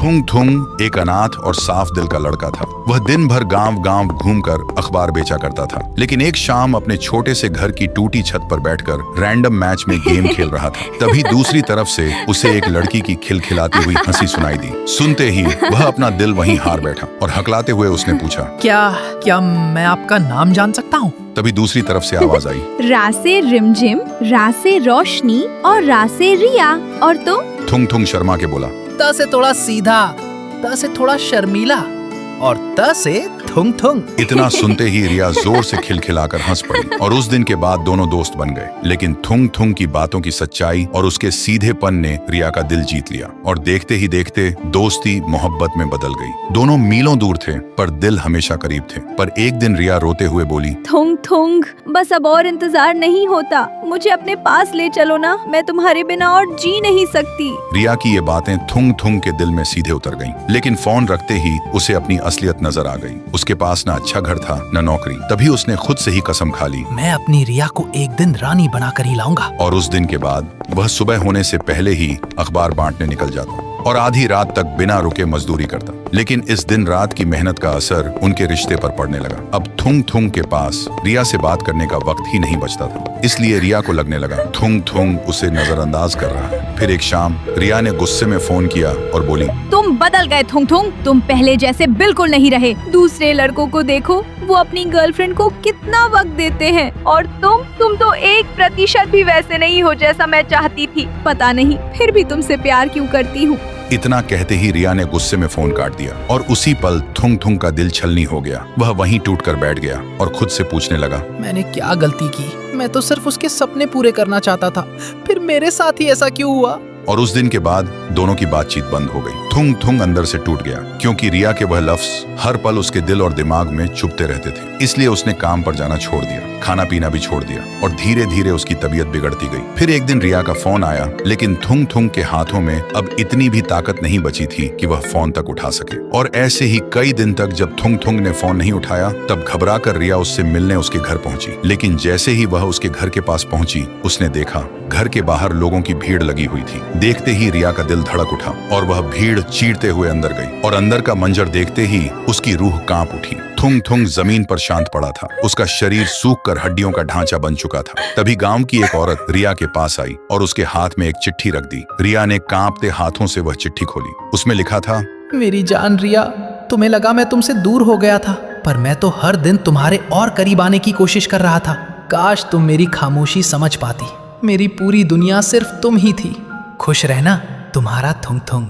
थुंग थुंग एक अनाथ और साफ दिल का लड़का था। वह दिन भर गांव-गांव घूमकर अखबार बेचा करता था, लेकिन एक शाम अपने छोटे से घर की टूटी छत पर बैठकर रैंडम मैच में गेम खेल रहा था। तभी दूसरी तरफ से उसे एक लड़की की खिलखिलाती हुई हंसी सुनाई दी। सुनते ही वह अपना दिल वहीं हार बैठा और हकलाते हुए उसने पूछा, क्या मैं आपका नाम जान सकता हूँ? तभी दूसरी तरफ से आवाज आई, रा से रिमझिम, रा से रोशनी और रा से रिया। और तुम? थुंग थुंग शर्मा के बोला। त से थोड़ा सीधा, त से थोड़ा शर्मीला और त से थुंग थुंग। इतना सुनते ही रिया जोर से खिलखिलाकर हंस पड़ी और उस दिन के बाद दोनों दोस्त बन गए। लेकिन थुंग थुंग की बातों की सच्चाई और उसके सीधेपन ने रिया का दिल जीत लिया और देखते ही देखते दोस्ती मोहब्बत में बदल गई। दोनों मीलों दूर थे पर दिल हमेशा करीब थे। पर एक दिन रिया रोते हुए बोली, थुंग थुंग, बस अब और इंतजार नहीं होता, मुझे अपने पास ले चलो ना, मैं तुम्हारे बिना और जी नहीं सकती। रिया की ये बातें थुंग थुंग के दिल में सीधे उतर गईं। लेकिन फोन रखते ही उसे अपनी असलियत नजर आ गई। उसके पास न अच्छा घर था न नौकरी। तभी उसने खुद से ही कसम खा ली, मैं अपनी रिया को एक दिन रानी बनाकर ही लाऊंगा। और उस दिन के बाद वह सुबह होने से पहले ही अखबार बांटने निकल जाता और आधी रात तक बिना रुके मजदूरी करता। लेकिन इस दिन रात की मेहनत का असर उनके रिश्ते पर पड़ने लगा। अब थुंग थुंग के पास रिया से बात करने का वक्त ही नहीं बचता था। इसलिए रिया को लगने लगा थुंग थुंग उसे नजरअंदाज कर रहा है। फिर एक शाम रिया ने गुस्से में फोन किया और बोली, तुम बदल गए थुंग थुंग, तुम पहले जैसे बिल्कुल नहीं रहे। दूसरे लड़कों को देखो, वो अपनी गर्लफ्रेंड को कितना वक्त देते हैं, और तुम तो 1% भी वैसे नहीं हो जैसा मैं चाहती थी। पता नहीं फिर भी तुमसे प्यार क्यों करती हूँ। इतना कहते ही रिया ने गुस्से में फोन काट दिया और उसी पल थुंग थुंग का दिल छलनी हो गया। वह वहीं टूटकर बैठ गया और खुद से पूछने लगा, मैंने क्या गलती की? मैं तो सिर्फ उसके सपने पूरे करना चाहता था, फिर मेरे साथ ही ऐसा क्यों हुआ? और उस दिन के बाद दोनों की बातचीत बंद हो गई। थुंग थुंग अंदर से टूट गया क्योंकि रिया के वह लफ्ज हर पल उसके दिल और दिमाग में चुभते रहते थे। इसलिए उसने काम पर जाना छोड़ दिया, खाना पीना भी छोड़ दिया और धीरे धीरे उसकी तबीयत बिगड़ती गई। फिर एक दिन रिया का फोन आया, लेकिन थुंग थुंग के हाथों में अब इतनी भी ताकत नहीं बची थी कि वह फोन तक उठा सके। और ऐसे ही कई दिन तक जब थुंग थुंग ने फोन नहीं उठाया, तब घबरा कर रिया उससे मिलने उसके घर पहुंची। लेकिन जैसे ही वह उसके घर के पास पहुंची, उसने देखा घर के बाहर लोगों की भीड़ लगी हुई थी। देखते ही रिया का दिल धड़क उठा और वह भीड़ चीरते हुए अंदर गई और अंदर का मंजर देखते ही उसकी रूह कांप उठी। थुंग थुंग जमीन पर शांत पड़ा था, उसका शरीर सूख कर हड्डियों का ढांचा बन चुका था। तभी गांव की एक औरत रिया के पास आई और उसके हाथ में एक चिट्ठी रख दी। रिया ने कांपते हाथों से वह चिट्ठी खोली। उसमें लिखा था, मेरी जान रिया, तुम्हें लगा मैं तुमसे दूर हो गया था, पर मैं तो हर दिन तुम्हारे और करीब आने की कोशिश कर रहा था। काश तुम मेरी खामोशी समझ पाती। मेरी पूरी दुनिया सिर्फ तुम ही थी। खुश रहना, तुम्हारा थुंग थुंग।